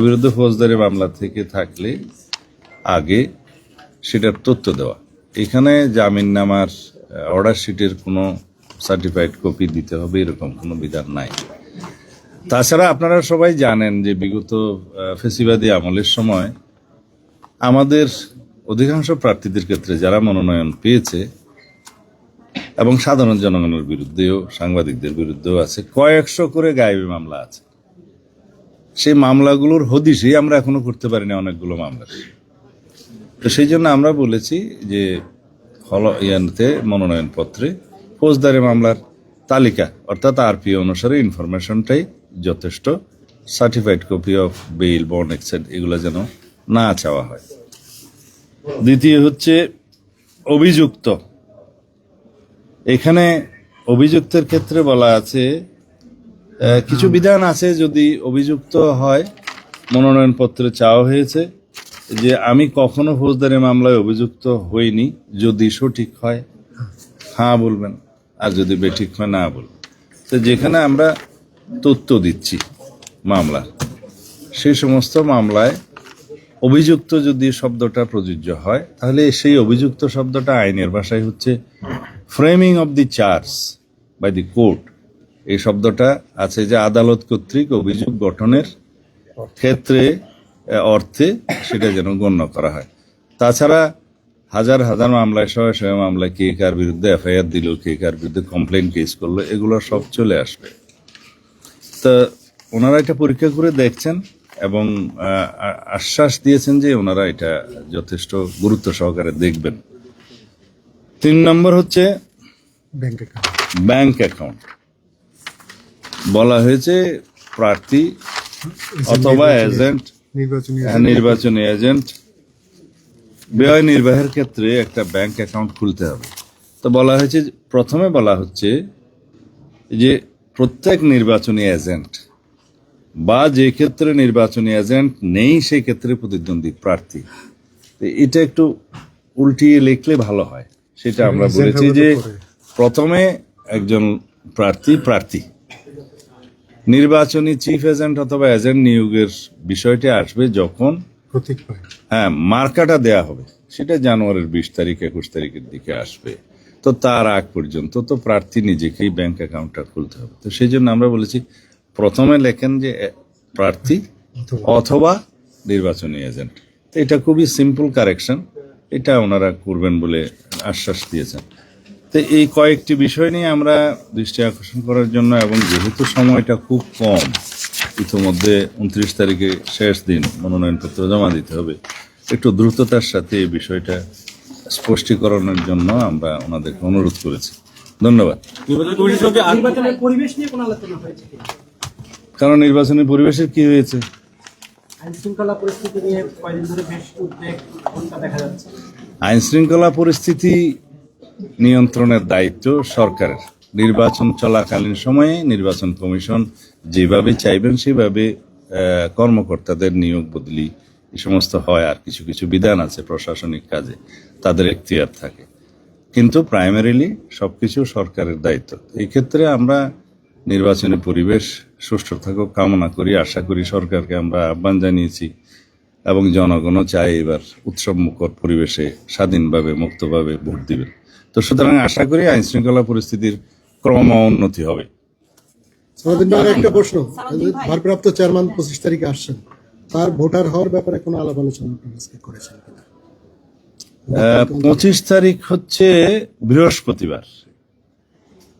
বিরুদ্ধে ফৌজদারি মামলা থেকে থাকলে আগে সেটার তথ্য দেওয়া। এখানে জামিননামার অর্ডার শিটের কোনো সার্টিফাইড কপি দিতে হবে এরকম কোনো বিধান নাই। তাছাড়া আপনারা সবাই জানেন যে বিগত ফ্যাসিবাদী আমলের সময় আমাদের অধিকাংশ প্রার্থীদের ক্ষেত্রে যারা মনোনয়ন পেয়েছে এবং সাধারণ জনগণের বিরুদ্ধেও সাংবাদিকদের বিরুদ্ধেও আছে কয়েকশো করে গায়েবী মামলা আছে। সেই মামলাগুলোর হদিশই আমরা এখনো করতে পারিনি অনেকগুলো মামলা। তো সেই জন্য আমরা বলেছি যে মনোনয়ন পত্রে ফৌজদারি মামলার তালিকা অর্থাৎ আরপি অনুসারে ইনফরমেশনটাই যথেষ্ট, certified copy of bail bond এক্সেট এগুলো যেন না চাওয়া হয়। দ্বিতীয় হচ্ছে অভিযুক্ত। এখানে অভিযুক্তের ক্ষেত্রে বলা আছে কিছু বিধান আছে, যদি অভিযুক্ত হয় মনোনয়ন পত্রে চাওয়া হয়েছে যে আমি কখনো ফৌজদারি মামলায় অভিযুক্ত হইনি, যদি সঠিক হয় হ্যাঁ বলবেন, আর যদি বেঠিক হয় না বলবেন। তো যেখানে আমরা তথ্য দিচ্ছি মামলা, সেই সমস্ত মামলায় অভিযুক্ত যদি শব্দটা প্রযোজ্য হয় তাহলে সেই অভিযুক্ত শব্দটা আইনের ভাষায় হচ্ছে framing of the charge by the court. এই শব্দটা আছে যে আদালত কর্তৃক অভিযোগ গঠনের ক্ষেত্রে অর্থে সেটা যেন গণ্য করা হয়। তাছাড়া হাজার হাজার মামলায় শয়ে শয়ে মামলায় কে কার বিরুদ্ধে এফআইআর দিল, কে কার বিরুদ্ধে কমপ্লেন কেস করলো, এগুলো সব চলে আসবে। তা ওনারা এটা পরীক্ষা করে দেখছেন এবং আশ্বাস দিয়েছেন যে ওনারা এটা যথেষ্ট গুরুত্ব সহকারে দেখবেন। 3 নম্বর হচ্ছে ব্যাংক অ্যাকাউন্ট। বলা হয়েছে প্রার্থী অথবা এজেন্ট, নির্বাচনী এজেন্ট ব্যয় নির্বাহের ক্ষেত্রে একটা ব্যাংক অ্যাকাউন্ট খুলতে হবে। তো বলা হয়েছে, প্রথমে বলা হচ্ছে যে প্রত্যেক নির্বাচনী এজেন্ট বা যে ক্ষেত্রে নির্বাচনী এজেন্ট নেই সেই ক্ষেত্রে প্রতিদ্বন্দ্বী প্রার্থী। এটা একটু উল্টিয়ে লিখলে ভালো হয়, সেটা আমরা বলেছি যে প্রথমে একজন প্রার্থী নির্বাচনী চিফ এজেন্ট অথবা এজেন্ট নিয়োগের বিষয়টি আসবে যখন মার্কাটা দেয়া হবে, সেটা জানুয়ারির 20 তারিখ 21 তারিখের দিকে আসবে। তো তার আগ পর্যন্ত তো প্রার্থী নিজেকেই ব্যাংক অ্যাকাউন্টটা খুলতে হবে। তো সেই জন্য আমরা বলেছি প্রথমে লেখেন যে প্রার্থী অথবা নির্বাচনী এজেন্ট। তো এটা খুবই সিম্পল কারেকশন, এটা ওনারা করবেন বলে আশ্বাস দিয়েছেন। তো এই কয়েকটি বিষয় নিয়ে আমরা দৃষ্টি আকর্ষণ করার জন্য, এবং যেহেতু সময়টা খুব কম, ইতিমধ্যে 29 তারিখে শেষ দিন, মনোনয়নপত্র জমা দিতে হবে, একটু দ্রুততার সাথে এই বিষয়টা স্পষ্টীকরণের জন্য আমরা ওনাদেরকে অনুরোধ করেছি। ধন্যবাদ। কারণ নির্বাচনী পরিবেশের কি হয়েছে, আইন শৃঙ্খলা পরিস্থিতি নিয়ন্ত্রণের দায়িত্ব সরকারের। নির্বাচন চলাকালীন সময়ে নির্বাচন কমিশন যেভাবে চাইবেন সেভাবে কর্মকর্তাদের নিয়োগ বদলি এই সমস্ত হয়, আর কিছু কিছু বিধান আছে প্রশাসনিক কাজে, তাদের এখতিয়ার থাকে, কিন্তু প্রাইমারিলি সবকিছু সরকারের দায়িত্ব। এই ক্ষেত্রে আমরা নির্বাচনী পরিবেশ সুষ্ঠু থাকুক কামনা করি, আশা করি। সরকারকে আমরা আহ্বান জানিয়েছি এবং জনগণও চায় এবার উৎসবমুখর পরিবেশে স্বাধীনভাবে মুক্তভাবে ভোট দিবেন। তো সুতরাং আশা করি আইন শৃঙ্খলা পরিস্থিতির ক্রম উন্নতি হবে। একটা প্রশ্ন, ভারপ্রাপ্ত চেয়ারম্যান 25 তারিখে আসছেন, তার ভোটার হওয়ার ব্যাপারে কোনো আলাপ আলোচনা করেছেন? 25 তারিখ হচ্ছে বৃহস্পতিবার,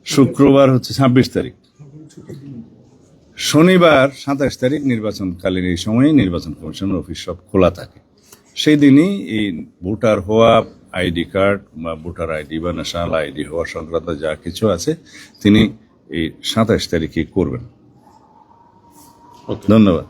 শুক্রবার হচ্ছে 26 তারিখ, শনিবার 27 তারিখ নির্বাচনকালীন এই সময়ে নির্বাচন কমিশনের অফিস সব খোলা থাকে। সেই দিনই এই ভোটার হওয়া, আইডি কার্ড বা ভোটার আইডি বা ন্যাশনাল আইডি হওয়া সংক্রান্ত যা কিছু আছে তিনি এই 27 তারিখে করবেন। ধন্যবাদ।